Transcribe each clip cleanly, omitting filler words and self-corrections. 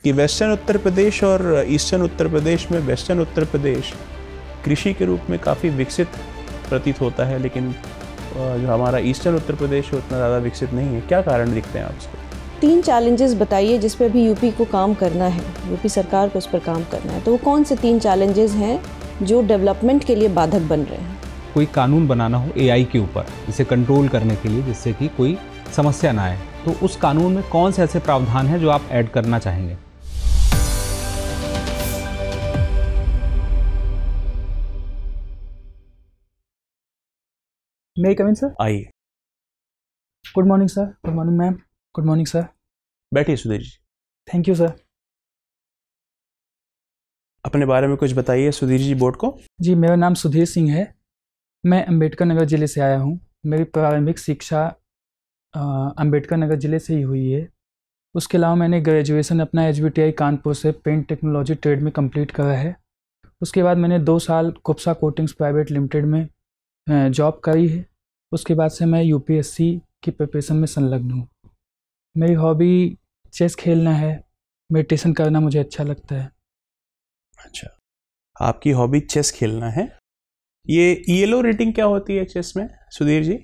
कि वेस्टर्न उत्तर प्रदेश और ईस्टर्न उत्तर प्रदेश में वेस्टर्न उत्तर प्रदेश कृषि के रूप में काफ़ी विकसित प्रतीत होता है, लेकिन जो हमारा ईस्टर्न उत्तर प्रदेश है उतना ज़्यादा विकसित नहीं है। क्या कारण दिखते हैं आप इसको? 3 चैलेंजेस बताइए जिस पे अभी यूपी को काम करना है, यूपी सरकार को उस पर काम करना है, तो वो कौन से 3 चैलेंजेस हैं जो डेवलपमेंट के लिए बाधक बन रहे हैं? कोई कानून बनाना हो एआई के ऊपर, इसे कंट्रोल करने के लिए, जिससे कि कोई समस्या ना आए, तो उस कानून में कौन से ऐसे प्रावधान हैं जो आप ऐड करना चाहेंगे? May I come in sir? आइए। Good morning sir. Good morning ma'am. Good morning sir. बैठिए Sudhir ji. Thank you sir. अपने बारे में कुछ बताइए सुधीर जी बोर्ड को। जी, मेरा नाम सुधीर सिंह है। मैं अंबेडकर नगर ज़िले से आया हूँ। मेरी प्रारंभिक शिक्षा अंबेडकर नगर ज़िले से ही हुई है। उसके अलावा मैंने ग्रेजुएशन अपना एचबीटीआई कानपुर से पेंट टेक्नोलॉजी ट्रेड में कंप्लीट करा है। उसके बाद मैंने 2 साल कुप्सा कोटिंग्स प्राइवेट लिमिटेड में जॉब करी है। उसके बाद से मैं यूपीएससी की प्रिपरेशन में संलग्न हूँ। मेरी हॉबी चेस खेलना है, मेडिटेशन करना मुझे अच्छा लगता है। अच्छा, आपकी हॉबी चेस खेलना है। ये ईएलओ रेटिंग क्या होती है चेस में Sudhir ji?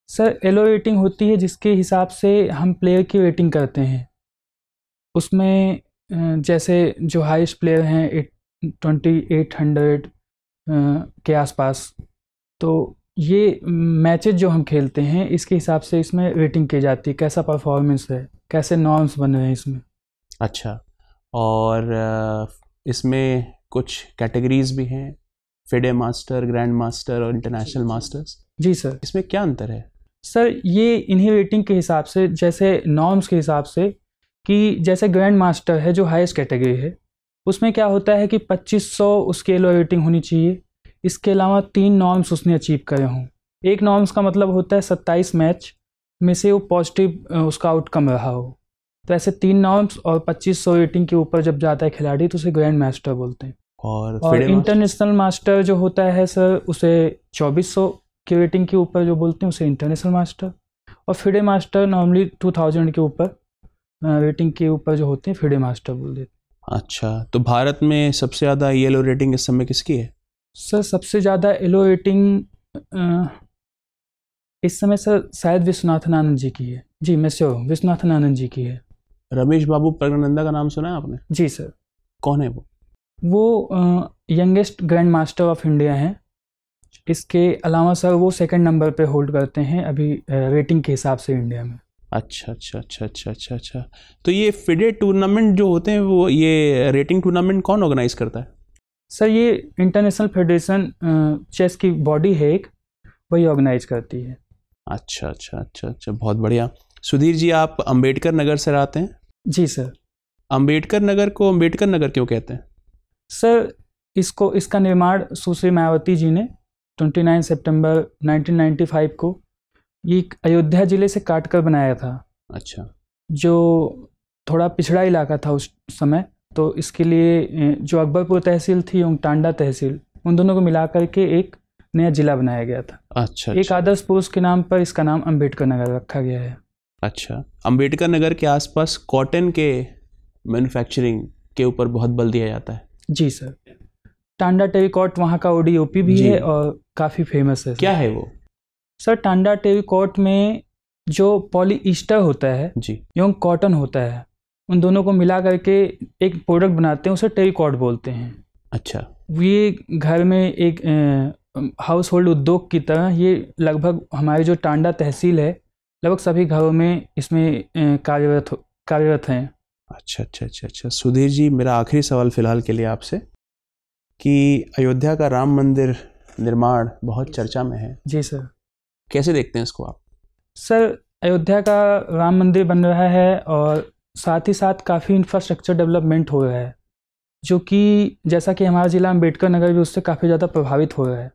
Sir, LO rating होती है जिसके हिसाब से हम प्लेयर की रेटिंग करते हैं। उसमें जैसे जो हाईएस्ट प्लेयर हैं 2800 के आसपास, तो ये मैचेस जो हम खेलते हैं इसके हिसाब से इसमें रेटिंग की जाती है, कैसा परफॉर्मेंस है, कैसे नॉर्म्स बन रहे हैं इसमें। अच्छा, और इसमें कुछ कैटेगरीज भी हैं, फिडे मास्टर, ग्रैंड मास्टर और इंटरनेशनल मास्टर्स। जी सर। इसमें क्या अंतर है? सर, ये इन्हीं रेटिंग के हिसाब से, जैसे नॉर्म्स के हिसाब से, कि जैसे ग्रैंड मास्टर है जो हाईएस्ट कैटेगरी है, उसमें क्या होता है कि 2500 उसकी एलओ रेटिंग होनी चाहिए। इसके अलावा 3 नॉर्म्स उसने अचीव करे हों। एक नॉर्म्स का मतलब होता है 27 मैच में से वो पॉजिटिव उसका आउटकम रहा हो। तो ऐसे 3 नॉर्म्स और 2500 रेटिंग के ऊपर जब जाता है खिलाड़ी तो उसे ग्रैंड मास्टर बोलते हैं। और इंटरनेशनल मास्टर जो होता है सर, उसे 2400 की रेटिंग के ऊपर जो बोलते हैं उसे इंटरनेशनल मास्टर, और फिडे मास्टर नॉर्मली 2000 के ऊपर रेटिंग के ऊपर जो होते हैं फिडे मास्टर बोल देते हैं। अच्छा, तो भारत में सबसे ज़्यादा ईएलओ रेटिंग इस समय किसकी है? सर, सबसे ज़्यादा एलओ रेटिंग इस समय सर शायद विश्वनाथन आनंद जी की है। जी, मैं श्योर हूँ, विश्वनाथन आनंद जी की है। रमेश बाबू प्रगनंदा का नाम सुना है आपने? जी सर। कौन है वो? वो youngest grand master of India हैं। इसके अलावा सर वो 2nd नंबर पे होल्ड करते हैं अभी रेटिंग के हिसाब से इंडिया में। अच्छा अच्छा अच्छा अच्छा अच्छा अच्छा। तो ये फिडे टूर्नामेंट जो होते हैं, वो ये रेटिंग टूर्नामेंट कौन ऑर्गेनाइज करता है? सर, ये इंटरनेशनल फेडरेशन चेस की बॉडी है एक, वही ऑर्गेनाइज करती है। अच्छा अच्छा अच्छा अच्छा, बहुत बढ़िया। सुधीर जी, आप अंबेडकर नगर से आते हैं? जी सर। अंबेडकर नगर को अंबेडकर नगर क्यों कहते हैं? सर, इसका निर्माण सुश्री मायावती जी ने 29 सितंबर 1995 को ये अयोध्या ज़िले से काट कर बनाया था। अच्छा। जो थोड़ा पिछड़ा इलाका था उस समय, तो इसके लिए जो अकबरपुर तहसील थी और टांडा तहसील, उन दोनों को मिला करके एक नया जिला बनाया गया था। अच्छा। एक आदर्श पुरुष के नाम पर इसका नाम अंबेडकर नगर रखा गया है। अच्छा, अंबेडकर नगर के आसपास कॉटन के मैन्युफैक्चरिंग के ऊपर बहुत बल दिया जाता है। जी सर। टांडा टेरिकॉट वहाँ का ओडीओपी भी है और काफ़ी फेमस है। क्या है वो? सर, टांडा टेरिकॉट में जो पॉलीईस्टर होता है जी एवं कॉटन होता है, उन दोनों को मिला करके एक प्रोडक्ट बनाते हैं, उसे टेरिकॉट बोलते हैं। अच्छा। ये घर में एक हाउस होल्ड उद्योग की तरह ये लगभग हमारे जो टांडा तहसील है, लगभग सभी घरों में इसमें कार्यरत हैं। अच्छा अच्छा अच्छा अच्छा। सुधीर जी, मेरा आखिरी सवाल फिलहाल के लिए आपसे, कि अयोध्या का राम मंदिर निर्माण बहुत चर्चा में है। जी सर। कैसे देखते हैं इसको आप? सर, अयोध्या का राम मंदिर बन रहा है और साथ ही साथ काफ़ी इंफ्रास्ट्रक्चर डेवलपमेंट हो रहा है, जो कि जैसा कि हमारा ज़िला अम्बेडकर नगर भी उससे काफ़ी ज़्यादा प्रभावित हो रहा है।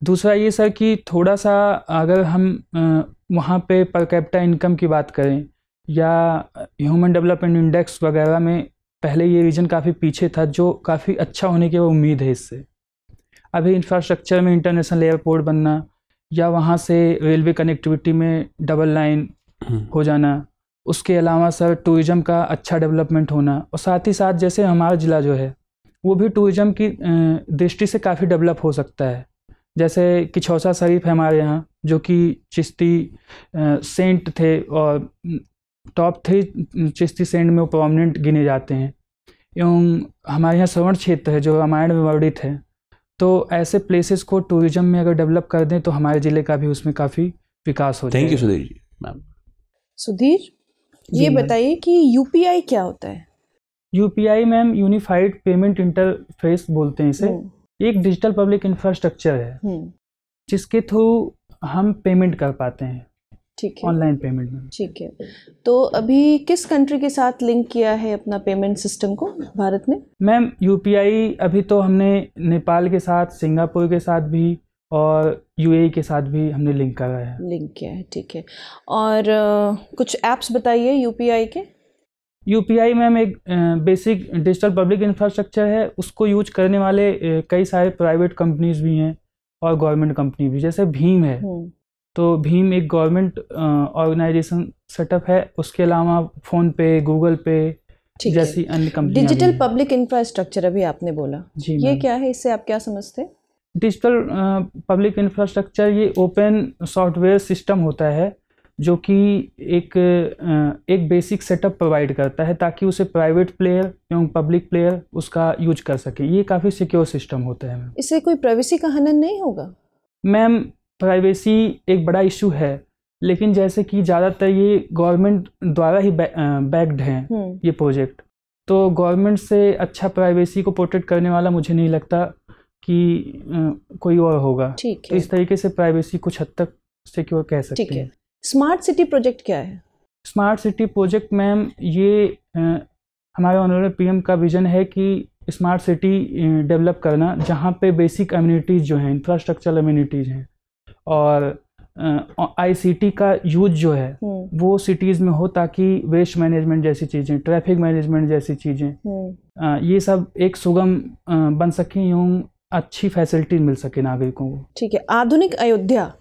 दूसरा ये सर कि थोड़ा सा अगर हम वहाँ पे पर कैपिटा इनकम की बात करें या ह्यूमन डेवलपमेंट इंडेक्स वगैरह में, पहले ये रीजन काफ़ी पीछे था, जो काफ़ी अच्छा होने की उम्मीद है इससे। अभी इंफ्रास्ट्रक्चर में इंटरनेशनल एयरपोर्ट बनना या वहाँ से रेलवे कनेक्टिविटी में डबल लाइन हो जाना, उसके अलावा सर टूरिज़्म का अच्छा डेवलपमेंट होना, और साथ ही साथ जैसे हमारा ज़िला जो है वो भी टूरिज़्म की दृष्टि से काफ़ी डेवलप हो सकता है। जैसे कि किछौसा शरीफ है हमारे यहाँ, जो कि चिश्ती सेंट थे और टॉप 3 चिश्ती सेंट में वो प्रोमिनेंट गिने जाते हैं। एवं हमारे यहाँ श्रवण क्षेत्र है जो रामायण में वर्णित है। तो ऐसे प्लेसेस को टूरिज़्म में अगर डेवलप कर दें तो हमारे ज़िले का भी उसमें काफ़ी विकास हो जाएगा। Thank you Sudhir ji. Ma'am Sudhir, ये मैम। बताइए कि यूपीआई क्या होता है? UPI ma'am unified payment interface बोलते हैं इसे। एक डिजिटल पब्लिक इंफ्रास्ट्रक्चर है जिसके थ्रू हम पेमेंट कर पाते हैं, ठीक है, ऑनलाइन पेमेंट में। ठीक है। तो अभी किस कंट्री के साथ लिंक किया है अपना पेमेंट सिस्टम को भारत ने? मैम यूपीआई अभी तो हमने नेपाल के साथ, सिंगापुर के साथ भी और यूएई के साथ भी हमने लिंक करा है। लिंक किया है, ठीक है। और कुछ ऐप्स बताइए यूपीआई के। यूपीआई मैम एक बेसिक डिजिटल पब्लिक इंफ्रास्ट्रक्चर है। उसको यूज करने वाले कई सारे प्राइवेट कंपनीज भी हैं और गवर्नमेंट कंपनी भी। जैसे भीम है, तो भीम एक गवर्नमेंट ऑर्गेनाइजेशन सेटअप है। उसके अलावा फ़ोन पे, गूगल पे जैसी अन्य कंपनियां भी डिजिटल हैं। पब्लिक इंफ्रास्ट्रक्चर अभी आपने बोला, जी ये मैम। क्या है, इससे आप क्या समझते हैं? डिजिटल पब्लिक इंफ्रास्ट्रक्चर ये ओपन सॉफ्टवेयर सिस्टम होता है जो कि एक बेसिक सेटअप प्रोवाइड करता है ताकि उसे प्राइवेट प्लेयर एवं पब्लिक प्लेयर उसका यूज कर सके। ये काफ़ी सिक्योर सिस्टम होता है मैम। इससे कोई प्राइवेसी का हनन नहीं होगा? मैम प्राइवेसी एक बड़ा इशू है, लेकिन जैसे कि ज़्यादातर ये गवर्नमेंट द्वारा ही बैक्ड हैं ये प्रोजेक्ट, तो गवर्नमेंट से अच्छा प्राइवेसी को प्रोटेक्ट करने वाला मुझे नहीं लगता कि कोई और होगा। ठीक तो है, इस तरीके से प्राइवेसी कुछ हद तक सिक्योर कह सकते ठीक है। हैं। स्मार्ट सिटी प्रोजेक्ट क्या है? स्मार्ट सिटी प्रोजेक्ट मैम ये हमारे ऑनरेबल पीएम का विजन है कि स्मार्ट सिटी डेवलप करना जहाँ पे बेसिक अम्यूनिटीज़ जो हैं, इंफ्रास्ट्रक्चरल अम्यूनिटीज़ हैं और आईसीटी का यूज जो है वो सिटीज़ में हो, ताकि वेस्ट मैनेजमेंट जैसी चीज़ें, ट्रैफिक मैनेजमेंट जैसी चीज़ें ये सब एक सुगम बन सकें एवं अच्छी फैसिलिटी मिल सके नागरिकों को। ठीक है। आधुनिक अयोध्या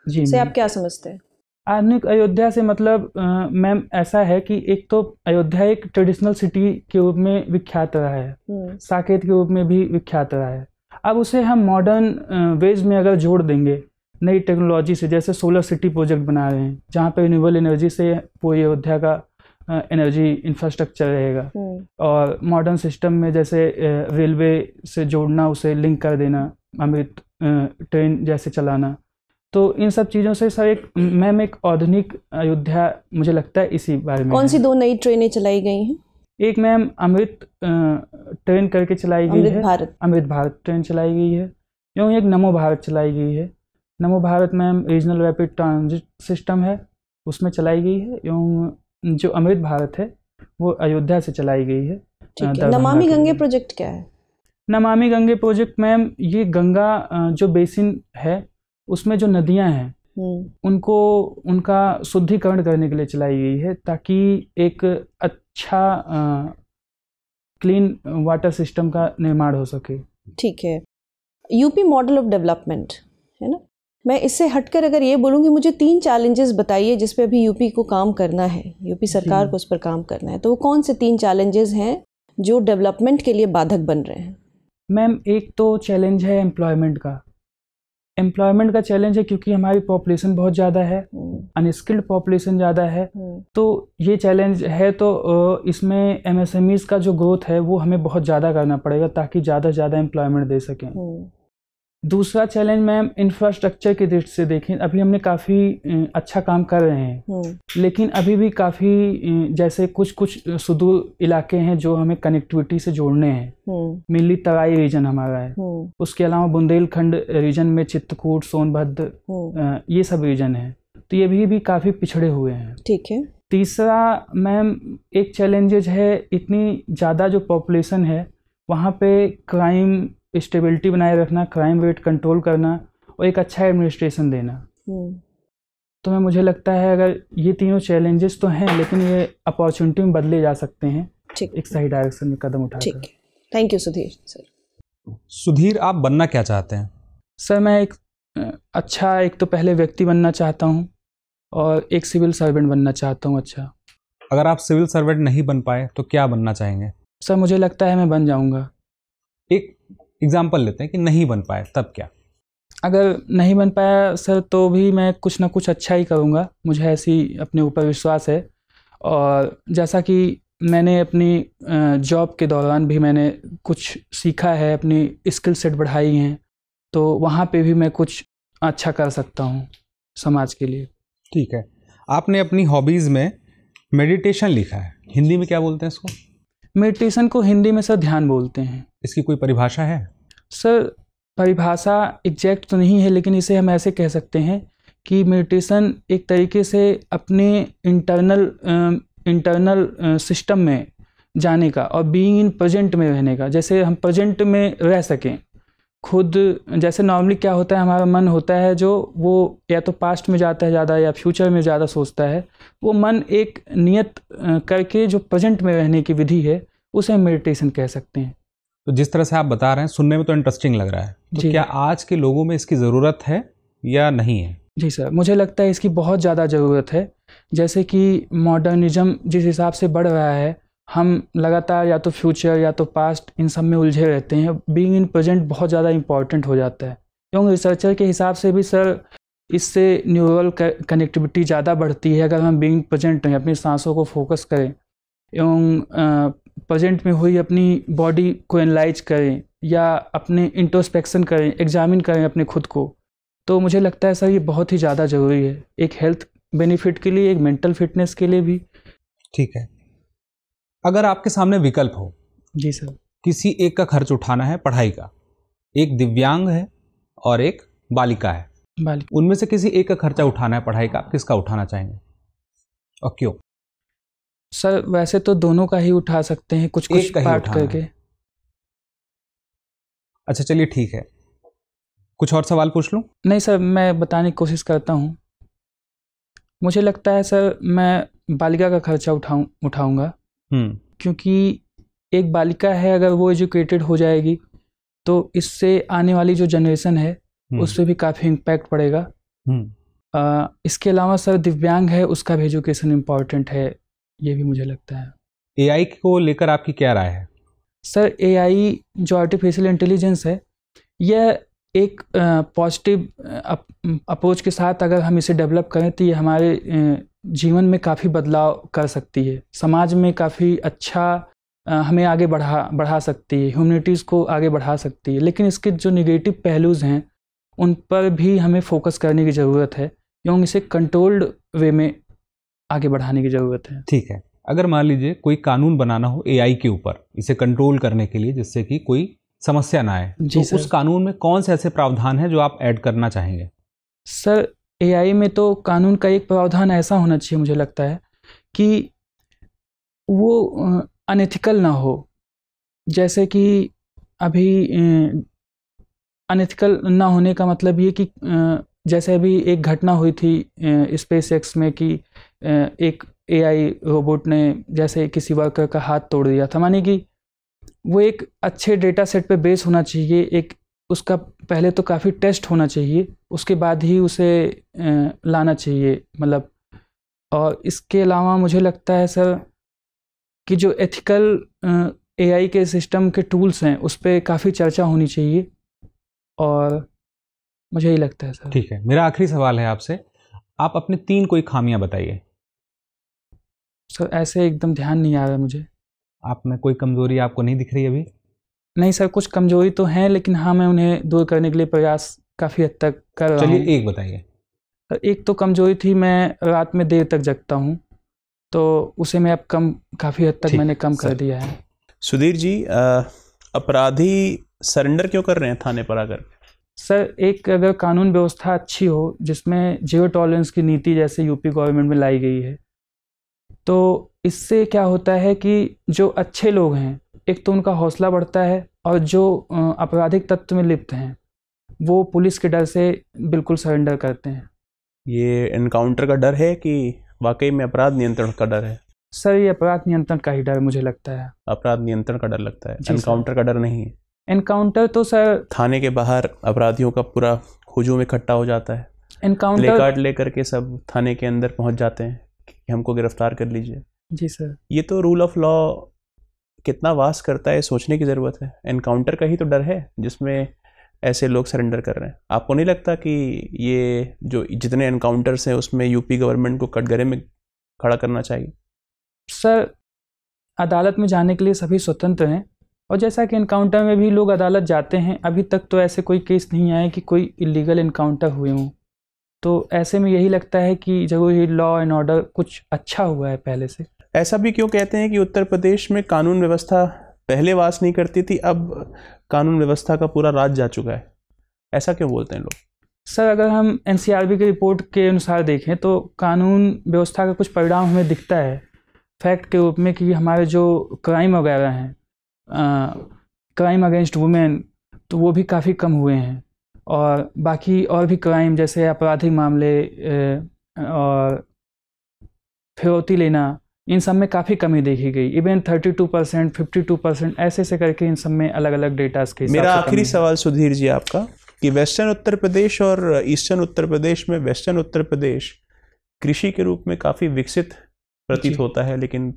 जी से मैम। आप क्या समझते हैं? आधुनिक अयोध्या से मतलब मैम ऐसा है कि एक तो अयोध्या एक ट्रेडिशनल सिटी के रूप में विख्यात रहा है, साकेत के रूप में भी विख्यात रहा है। अब उसे हम मॉडर्न वेज में अगर जोड़ देंगे नई टेक्नोलॉजी से, जैसे सोलर सिटी प्रोजेक्ट बना रहे हैं जहाँ पे रिन्यूएबल एनर्जी से पूरी अयोध्या का एनर्जी इंफ्रास्ट्रक्चर रहेगा, और मॉडर्न सिस्टम में जैसे रेलवे से जोड़ना, उसे लिंक कर देना, अमृत ट्रेन जैसे चलाना। तो इन सब चीज़ों से सर एक आधुनिक अयोध्या मुझे लगता है इसी बारे में। कौन सी 2 नई ट्रेनें चलाई गई हैं? एक मैम अमृत ट्रेन करके चलाई गई है, अमृत भारत ट्रेन चलाई गई है, एवं एक नमो भारत चलाई गई है। नमो Bharat ma'am regional rapid transit system है, उसमें चलाई गई है, एवं जो अमृत भारत है वो अयोध्या से चलाई गई है। ठीक है। नमामि गंगे प्रोजेक्ट क्या है? नमामि गंगे प्रोजेक्ट मैम ये गंगा जो बेसिन है उसमें जो नदियां हैं उनको उनका शुद्धिकरण करने के लिए चलाई गई है, ताकि एक अच्छा क्लीन वाटर सिस्टम का निर्माण हो सके। ठीक है। यूपी मॉडल ऑफ डेवलपमेंट है ना, मैं इससे हटकर अगर ये बोलूँगी मुझे 3 चैलेंजेस बताइए जिस पे अभी यूपी को काम करना है, यूपी सरकार को उस पर काम करना है, तो वो कौन से 3 चैलेंजेस हैं जो डेवलपमेंट के लिए बाधक बन रहे हैं? मैम एक तो चैलेंज है एम्प्लॉयमेंट का। एम्प्लॉयमेंट का चैलेंज है क्योंकि हमारी पॉपुलेशन बहुत ज़्यादा है, अनस्किल्ड पॉपुलेशन ज़्यादा है, तो ये चैलेंज है। तो इसमें एमएसएमईज का जो ग्रोथ है वो हमें बहुत ज़्यादा करना पड़ेगा ताकि ज़्यादा से ज़्यादा एम्प्लॉयमेंट दे सकें। दूसरा चैलेंज मैम इंफ्रास्ट्रक्चर की दृष्टि से देखें, अभी हमने काफ़ी अच्छा काम कर रहे हैं, लेकिन अभी भी काफ़ी जैसे कुछ सुदूर इलाके हैं जो हमें कनेक्टिविटी से जोड़ने हैं। मेनली तराई रीजन हमारा है, उसके अलावा बुंदेलखंड रीजन में चित्रकूट, सोनभद्र ये सब रीजन है, तो ये भी काफ़ी पिछड़े हुए हैं। ठीक है। तीसरा मैम एक चैलेंजेज है, इतनी ज़्यादा जो पॉपुलेशन है वहाँ पे क्राइम स्टेबिलिटी बनाए रखना, क्राइम रेट कंट्रोल करना और एक अच्छा एडमिनिस्ट्रेशन देना। तो मुझे लगता है अगर ये तीनों चैलेंजेस तो हैं, लेकिन ये अपॉर्चुनिटी में बदले जा सकते हैं एक सही डायरेक्शन में कदम उठाकर। ठीक है। Thank you Sudhir sir. Sudhir, आप बनना क्या चाहते हैं? सर मैं एक अच्छा, एक तो पहले व्यक्ति बनना चाहता हूँ और एक सिविल सर्वेंट बनना चाहता हूँ। अच्छा, अगर आप सिविल सर्वेंट नहीं बन पाए तो क्या बनना चाहेंगे? सर मुझे लगता है मैं बन जाऊंगा। एक एग्जाम्पल लेते हैं कि नहीं बन पाए तब क्या? अगर नहीं बन पाया सर तो भी मैं कुछ ना कुछ अच्छा ही करूंगा, मुझे ऐसी अपने ऊपर विश्वास है। और जैसा कि मैंने अपनी जॉब के दौरान भी मैंने कुछ सीखा है, अपनी स्किल सेट बढ़ाई हैं, तो वहाँ पे भी मैं कुछ अच्छा कर सकता हूँ समाज के लिए। ठीक है, आपने अपनी हॉबीज़ में मेडिटेशन लिखा है, हिंदी में क्या बोलते हैं इसको? मेडिटेशन को हिंदी में सर ध्यान बोलते हैं। इसकी कोई परिभाषा है? सर परिभाषा एग्जैक्ट तो नहीं है, लेकिन इसे हम ऐसे कह सकते हैं कि मेडिटेशन एक तरीके से अपने इंटरनल सिस्टम में जाने का और बीइंग इन प्रेजेंट में रहने का। जैसे हम प्रेजेंट में रह सकें खुद। जैसे नॉर्मली क्या होता है, हमारा मन होता है जो वो या तो पास्ट में जाता है ज़्यादा या फ्यूचर में ज़्यादा सोचता है। वो मन एक नियत करके जो प्रेजेंट में रहने की विधि है उसे हम मेडिटेशन कह सकते हैं। तो जिस तरह से आप बता रहे हैं सुनने में तो इंटरेस्टिंग लग रहा है, तो क्या आज के लोगों में इसकी ज़रूरत है या नहीं है? जी सर, मुझे लगता है इसकी बहुत ज़्यादा ज़रूरत है। जैसे कि मॉडर्निज्म जिस हिसाब से बढ़ रहा है, हम लगातार या तो फ्यूचर या तो पास्ट इन सब में उलझे रहते हैं। बीइंग इन प्रेजेंट बहुत ज़्यादा इम्पॉर्टेंट हो जाता है। क्योंकि रिसर्चर के हिसाब से भी सर इससे न्यूरल कनेक्टिविटी ज़्यादा बढ़ती है अगर हम बीइंग प्रेजेंट रहें, अपनी सांसों को फोकस करें एवं प्रेजेंट में हुई अपनी बॉडी को एनालाइज करें या अपने इंट्रोस्पेक्शन करें, एग्जामिन करें अपने खुद को। तो मुझे लगता है सर ये बहुत ही ज़्यादा ज़रूरी है, एक हेल्थ बेनिफिट के लिए, एक मेंटल फिटनेस के लिए भी। ठीक है, अगर आपके सामने विकल्प हो, जी सर, किसी एक का खर्च उठाना है पढ़ाई का, एक दिव्यांग है और एक बालिका है, उनमें से किसी एक का खर्चा उठाना है पढ़ाई का, किसका उठाना चाहेंगे और क्यों? सर वैसे तो दोनों का ही उठा सकते हैं, कुछ कुछ पार्ट करके। अच्छा चलिए ठीक है, कुछ और सवाल पूछ लूं? नहीं सर, मैं बताने की कोशिश करता हूँ। मुझे लगता है सर मैं बालिका का खर्चा उठाऊंगा। क्योंकि एक बालिका है, अगर वो एजुकेटेड हो जाएगी तो इससे आने वाली जो जनरेशन है उस पर भी काफ़ी इम्पैक्ट पड़ेगा। इसके अलावा सर दिव्यांग है, उसका भी एजुकेशन इम्पॉर्टेंट है, ये भी मुझे लगता है। एआई को लेकर आपकी क्या राय है? सर एआई जो आर्टिफिशियल इंटेलिजेंस है, यह एक पॉजिटिव अप्रोच के साथ अगर हम इसे डेवलप करें तो ये हमारे जीवन में काफ़ी बदलाव कर सकती है, समाज में काफ़ी अच्छा हमें आगे बढ़ा सकती है, ह्यूमैनिटीज़ को आगे बढ़ा सकती है। लेकिन इसके जो निगेटिव पहलूज़ हैं उन पर भी हमें फोकस करने की ज़रूरत है एवं इसे कंट्रोल्ड वे में आगे बढ़ाने की ज़रूरत है। ठीक है, अगर मान लीजिए कोई कानून बनाना हो एआई के ऊपर, इसे कंट्रोल करने के लिए, जिससे कि कोई समस्या ना आए, तो उस कानून में कौन से ऐसे प्रावधान हैं जो आप ऐड करना चाहेंगे? सर एआई में तो कानून का एक प्रावधान ऐसा होना चाहिए, मुझे लगता है कि वो अनएथिकल ना हो। जैसे कि अभी अनएथिकल ना होने का मतलब ये कि जैसे अभी एक घटना हुई थी स्पेस एक्स में कि एक एआई रोबोट ने जैसे किसी वर्कर का हाथ तोड़ दिया था। माने कि वो एक अच्छे डेटा सेट पे बेस होना चाहिए, एक उसका पहले तो काफ़ी टेस्ट होना चाहिए, उसके बाद ही उसे लाना चाहिए मतलब। और इसके अलावा मुझे लगता है सर कि जो एथिकल एआई के सिस्टम के टूल्स हैं उस पर काफ़ी चर्चा होनी चाहिए, और मुझे ही लगता है सर। ठीक है, मेरा आखिरी सवाल है आपसे, आप अपने 3 कोई खामियां बताइए। सर ऐसे एकदम ध्यान नहीं आ रहा मुझे। आप में कोई कमजोरी आपको नहीं दिख रही अभी? नहीं सर, कुछ कमजोरी तो हैं, लेकिन हाँ मैं उन्हें दूर करने के लिए प्रयास काफ़ी हद तक कर रहा हूँ। चलिए एक बताइए। एक तो कमजोरी थी, मैं रात में देर तक जगता हूँ, तो उसे मैं अब काफ़ी हद तक मैंने कम कर दिया है। सुधीर जी, अपराधी सरेंडर क्यों कर रहे हैं थाने पर आकर? सर एक अगर कानून व्यवस्था अच्छी हो जिसमें जीरो टॉलरेंस की नीति जैसे यूपी गवर्नमेंट में लाई गई है, तो इससे क्या होता है कि जो अच्छे लोग हैं एक तो उनका हौसला बढ़ता है, और जो आपराधिक तत्व में लिप्त हैं वो पुलिस के डर से बिल्कुल सरेंडर करते हैं। ये एनकाउंटर का डर है कि वाकई में अपराध नियंत्रण का डर है? सर ये अपराध नियंत्रण का ही डर मुझे लगता है। अपराध नियंत्रण का डर लगता है, एनकाउंटर का डर नहीं है? एनकाउंटर तो सर थाने के बाहर अपराधियों का पूरा हुजूम इकट्ठा हो जाता है, एनकाउंटर प्लेकार्ड लेकर के सब थाने के अंदर पहुंच जाते हैं कि हमको गिरफ्तार कर लीजिए। जी सर। ये तो रूल ऑफ लॉ कितना वास्ट करता है सोचने की ज़रूरत है। एनकाउंटर का ही तो डर है जिसमें ऐसे लोग सरेंडर कर रहे हैं। आपको नहीं लगता कि ये जो जितने एनकाउंटर्स हैं उसमें यूपी गवर्नमेंट को कटघरे में खड़ा करना चाहिए? सर अदालत में जाने के लिए सभी स्वतंत्र हैं, और जैसा कि इनकाउंटर में भी लोग अदालत जाते हैं, अभी तक तो ऐसे कोई केस नहीं आए कि कोई इलीगल इनकाउंटर हुए हों। तो ऐसे में यही लगता है कि जरूर ये लॉ एंड ऑर्डर कुछ अच्छा हुआ है पहले से। ऐसा भी क्यों कहते हैं कि उत्तर प्रदेश में कानून व्यवस्था पहले वास नहीं करती थी, अब कानून व्यवस्था का पूरा राज जा चुका है? ऐसा क्यों बोलते हैं लोग? सर अगर हम एनसीआरबी की रिपोर्ट के अनुसार देखें तो कानून व्यवस्था का कुछ परिणाम हमें दिखता है फैक्ट के रूप में कि हमारे जो क्राइम वगैरह हैं, क्राइम अगेंस्ट वुमेन, तो वो भी काफ़ी कम हुए हैं, और बाकी और भी क्राइम जैसे आपराधिक मामले और फिरौती लेना, इन सब में काफ़ी कमी देखी गई। इवन 32%, 52% ऐसे करके इन सब में अलग अलग डेटा के हिसाब से। मेरा आखिरी सवाल सुधीर जी आपका कि वेस्टर्न उत्तर प्रदेश और ईस्टर्न उत्तर प्रदेश में वेस्टर्न उत्तर प्रदेश कृषि के रूप में काफ़ी विकसित प्रतीत होता है, लेकिन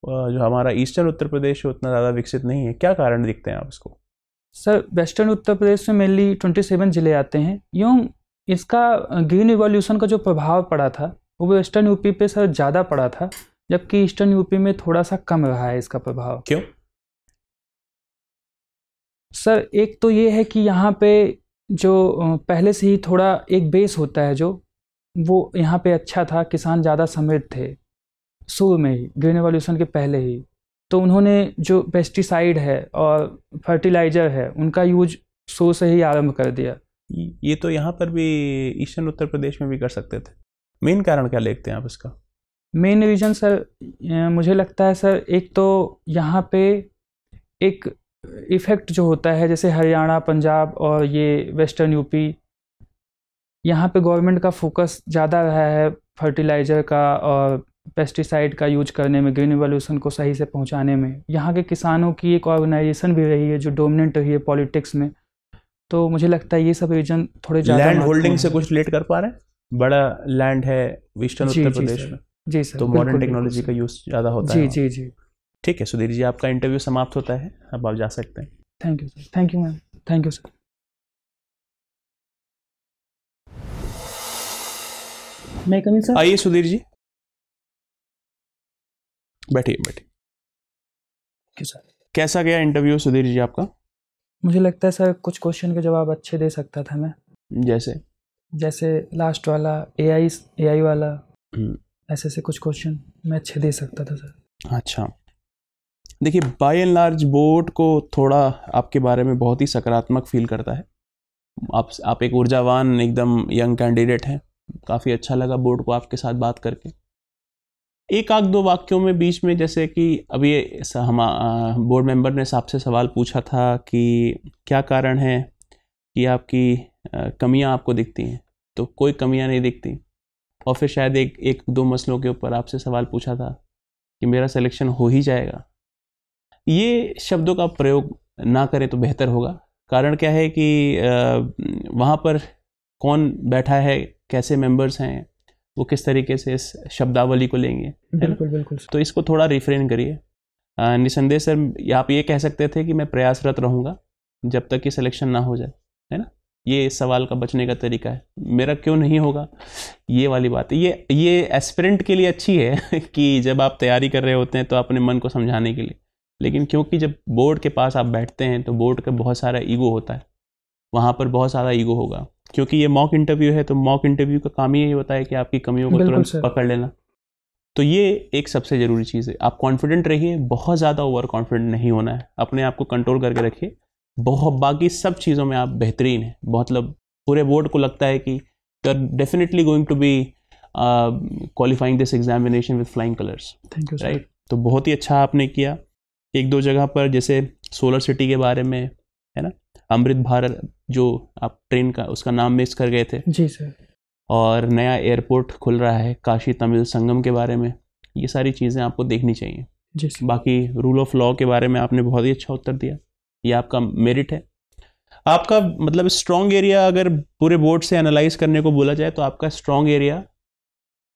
जो हमारा ईस्टर्न उत्तर प्रदेश है उतना ज़्यादा विकसित नहीं है। क्या कारण दिखते हैं आप इसको? सर वेस्टर्न उत्तर प्रदेश में मेनली 27 ज़िले आते हैं। यूँ इसका ग्रीन रिवॉल्यूशन का जो प्रभाव पड़ा था वो वेस्टर्न यूपी पे सर ज़्यादा पड़ा था, जबकि ईस्टर्न यूपी में थोड़ा सा कम रहा है इसका प्रभाव। क्यों? सर एक तो ये है कि यहाँ पे जो पहले से ही थोड़ा एक बेस होता है जो वो यहाँ पे अच्छा था, किसान ज़्यादा समृद्ध थे शुरू में ही, ग्रीन रिवॉल्यूशन के पहले ही। तो उन्होंने जो पेस्टिसाइड है और फर्टिलाइज़र है उनका यूज शुरू से ही आरंभ कर दिया। ये तो यहाँ पर भी ईस्टर्न उत्तर प्रदेश में भी कर सकते थे। मेन कारण क्या देखते हैं आप इसका? मेन रीज़न सर मुझे लगता है सर, एक तो यहाँ पे एक इफ़ेक्ट जो होता है जैसे हरियाणा, पंजाब और ये वेस्टर्न यूपी, यहाँ पे गवर्नमेंट का फोकस ज़्यादा रहा है फर्टिलाइज़र का और पेस्टिसाइड का यूज करने में, ग्रीन रिवॉल्यूशन को सही से पहुँचाने में। यहाँ के किसानों की एक ऑर्गेनाइजेशन भी रही है जो डोमिनेंट रही है पॉलिटिक्स में। तो मुझे लगता है ये सब रीजन थोड़े ज़्यादा लैंड होल्डिंग से कुछ रिलेट कर पा रहे हैं? बड़ा लैंड है ईस्टर्न उत्तर प्रदेश में, जी सर, तो मॉडर्न टेक्नोलॉजी का यूज ज़्यादा होता है। जी जी। ठीक है सुधीर जी, आपका इंटरव्यू समाप्त होता है, अब आप जा सकते हैं। Thank you sir. Thank you ma'am. Thank you sir. मैं कमी सर? आइए सुधीर जी, बैठिए। सर कैसा गया इंटरव्यू सुधीर जी आपका? मुझे लगता है सर कुछ क्वेश्चन के जवाब अच्छे दे सकता था मैं। जैसे लास्ट वाला एआई वाला, ऐसे कुछ क्वेश्चन मैं अच्छे दे सकता था सर। अच्छा, देखिए बाय एंड लार्ज बोर्ड को थोड़ा आपके बारे में बहुत ही सकारात्मक फील करता है। आप एक ऊर्जावान एकदम यंग कैंडिडेट हैं। काफ़ी अच्छा लगा बोर्ड को आपके साथ बात करके। एक आध दो वाक्यों में बीच में, जैसे कि अभी हम बोर्ड मेंबर ने आपसे सवाल पूछा था कि क्या कारण है कि आपकी कमियां आपको दिखती हैं, तो कोई कमियां नहीं दिखती। और फिर शायद एक दो मसलों के ऊपर आपसे सवाल पूछा था कि मेरा सिलेक्शन हो ही जाएगा। ये शब्दों का प्रयोग ना करें तो बेहतर होगा। कारण क्या है कि वहाँ पर कौन बैठा है, कैसे मेंबर्स हैं, वो किस तरीके से इस शब्दावली को लेंगे। बिल्कुल। तो इसको थोड़ा रिफ्रेन करिए। निसंदेह सर आप ये कह सकते थे कि मैं प्रयासरत रहूँगा जब तक कि सिलेक्शन ना हो जाए, है ना? ये इस सवाल का बचने का तरीका है। मेरा क्यों नहीं होगा, ये वाली बात है। ये एस्पिरेंट के लिए अच्छी है कि जब आप तैयारी कर रहे होते हैं तो अपने मन को समझाने के लिए, लेकिन क्योंकि जब बोर्ड के पास आप बैठते हैं तो बोर्ड का बहुत सारा ईगो होता है, वहाँ पर बहुत सारा ईगो होगा। क्योंकि ये मॉक इंटरव्यू है तो मॉक इंटरव्यू का काम ही यही होता है कि आपकी कमियों को तुरंत पकड़ लेना। तो ये एक सबसे ज़रूरी चीज़ है। आप कॉन्फिडेंट रहिए, बहुत ज़्यादा ओवर कॉन्फिडेंट नहीं होना है, अपने आप को कंट्रोल करके रखिए। बाकी सब चीज़ों में आप बेहतरीन हैं। मतलब पूरे बोर्ड को लगता है कि you are definitely going to be qualifying this examination with flying colours. Thank you right. तो बहुत ही अच्छा आपने किया। एक दो जगह पर जैसे सोलर सिटी के बारे में, है ना, अमृत भारत जो आप ट्रेन का उसका नाम मिस कर गए थे। जी सर। और नया एयरपोर्ट खुल रहा है काशी तमिल संगम के बारे में, ये सारी चीज़ें आपको देखनी चाहिए। जी सर। बाकी रूल ऑफ लॉ के बारे में आपने बहुत ही अच्छा उत्तर दिया, ये आपका मेरिट है। आपका मतलब स्ट्रॉन्ग एरिया अगर पूरे बोर्ड से एनालाइज करने को बोला जाए तो आपका स्ट्रॉन्ग एरिया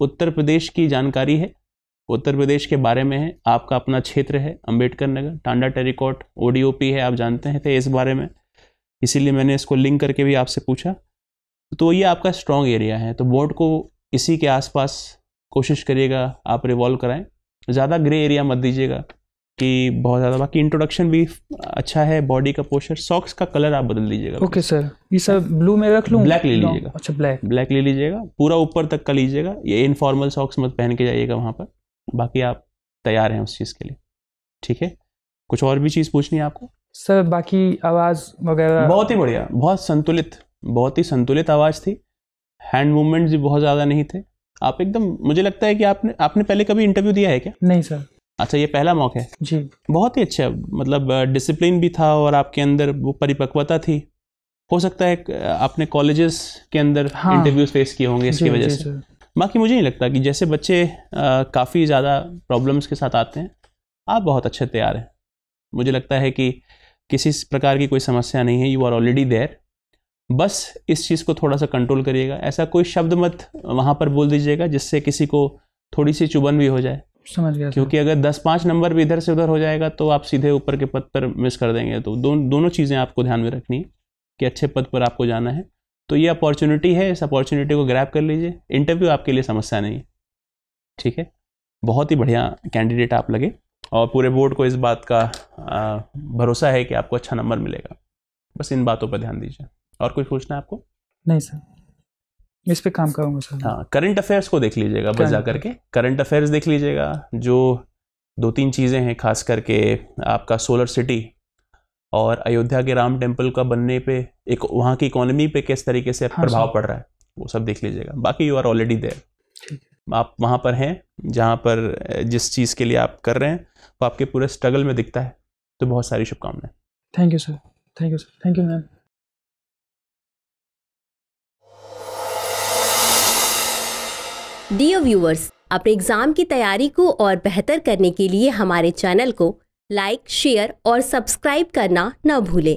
उत्तर प्रदेश की जानकारी है उत्तर प्रदेश के बारे में है, आपका अपना क्षेत्र है अम्बेडकर नगर, टांडा टेरिकॉट, ODOP है, आप जानते हैं थे इस बारे में, इसीलिए मैंने इसको लिंक करके भी आपसे पूछा। तो ये आपका स्ट्रॉन्ग एरिया है, तो बोर्ड को इसी के आसपास कोशिश करिएगा आप रिवॉल्व कराएं, ज़्यादा ग्रे एरिया मत दीजिएगा कि बहुत ज़्यादा। बाकी इंट्रोडक्शन भी अच्छा है, बॉडी का पोस्चर, सॉक्स का कलर आप बदल लीजिएगा। ओके सर, ये सब ब्लू में रख लूँ? ब्लैक ले लीजिएगा। अच्छा, ब्लैक ले लीजिएगा, पूरा ऊपर तक का लीजिएगा, ये इनफॉर्मल सॉक्स मत पहन के जाइएगा वहाँ पर। बाकी आप तैयार हैं उस चीज़ के लिए, ठीक है? कुछ और भी चीज़ पूछनी है आपको सर? बाकी आवाज़ वगैरह बहुत ही बढ़िया, बहुत ही संतुलित आवाज़ थी, हैंड मूवमेंट्स भी बहुत ज़्यादा नहीं थे। आप एकदम, मुझे लगता है कि आपने पहले कभी इंटरव्यू दिया है क्या? नहीं सर। अच्छा, ये पहला मौका है जी। बहुत ही अच्छा, मतलब डिसिप्लिन भी था और आपके अंदर वो परिपक्वता थी। हो सकता है आपने कॉलेजेस के अंदर इंटरव्यूज फेस किए होंगे इसकी वजह से। बाकी मुझे नहीं लगता कि जैसे बच्चे काफ़ी ज़्यादा प्रॉब्लम्स के साथ आते हैं, आप बहुत अच्छे तैयार हैं। मुझे लगता है कि किसी प्रकार की कोई समस्या नहीं है, यू आर ऑलरेडी देयर। बस इस चीज़ को थोड़ा सा कंट्रोल करिएगा, ऐसा कोई शब्द मत वहाँ पर बोल दीजिएगा जिससे किसी को थोड़ी सी चुभन भी हो जाए। समझ गया। क्योंकि अगर 10-5 नंबर भी इधर से उधर हो जाएगा तो आप सीधे ऊपर के पद पर मिस कर देंगे। तो दोनों चीज़ें आपको ध्यान में रखनी है कि अच्छे पद पर आपको जाना है। तो ये अपॉर्चुनिटी है, इस अपॉर्चुनिटी को ग्रैब कर लीजिए। इंटरव्यू आपके लिए समस्या नहीं है, ठीक है? बहुत ही बढ़िया कैंडिडेट आप लगे और पूरे बोर्ड को इस बात का भरोसा है कि आपको अच्छा नंबर मिलेगा। बस इन बातों पर ध्यान दीजिए। और कुछ पूछना है आपको? नहीं सर, इस पे काम करूँगा सर। हाँ, करंट अफेयर्स को देख लीजिएगा बस जा करके, करंट अफेयर्स देख लीजिएगा। जो 2-3 चीज़ें हैं, खास करके आपका सोलर सिटी और अयोध्या के राम टेम्पल का बनने पे एक वहाँ की इकोनॉमी पे किस तरीके से प्रभाव पड़ रहा है, वो सब देख लीजिएगा। बाकी यू आर ऑलरेडी देयर, आप वहाँ पर हैं जहाँ पर जिस चीज़ के लिए आप कर रहे हैं वो आपके पूरे स्ट्रगल में दिखता है। तो बहुत सारी शुभकामनाएं। Thank you sir, thank you sir, thank you ma'am. Dear viewers, अपने एग्जाम की तैयारी को और बेहतर करने के लिए हमारे चैनल को लाइक, शेयर और सब्सक्राइब करना न भूलें।